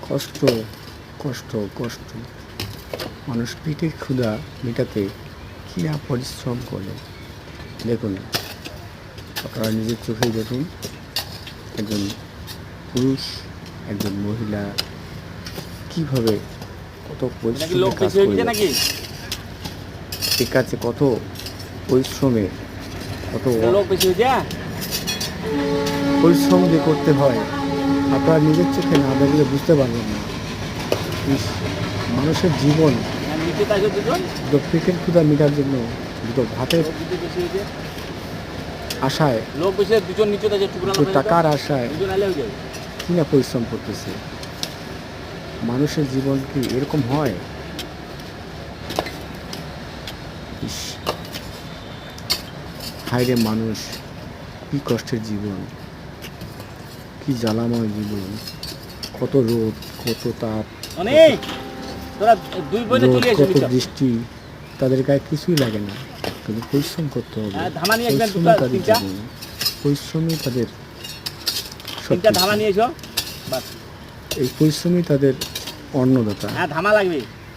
কষ্ট কষ্ট কষ্ট মানুষ পেটের ক্ষুধা মেটাতে কী না পরিশ্রম করে। দেখুন, আপনারা নিজের চোখেই দেখুন, একজন পুরুষ একজন মহিলা কীভাবে কত পরিশ্রমের কাজ করে, এই কাজে কত পরিশ্রমে কত পরিশ্রম যে করতে হয় আপনারা নিজের চোখে না দেখলে বুঝতে পারবেন না। মানুষের জীবন দুটো পেটের ক্ষুধা মেটার জন্য, দুটো ভাতের আশায়, দুটো টাকার আশায় কি না পরিশ্রম করতেছে। মানুষের জীবন কি এরকম হয়? হায়রে মানুষ, কি কষ্টের জীবন, কি জ্বালাময় জীবন, কত রোদ, কত তাপ, কত বৃষ্টি, তাদের গায়ে কিছুই লাগে না, কিন্তু পরিশ্রম করতে হবে। পরিশ্রমই তাদের জীবন, পরিশ্রমই তাদের এই পরিশ্রমই তাদের অন্নদাতা।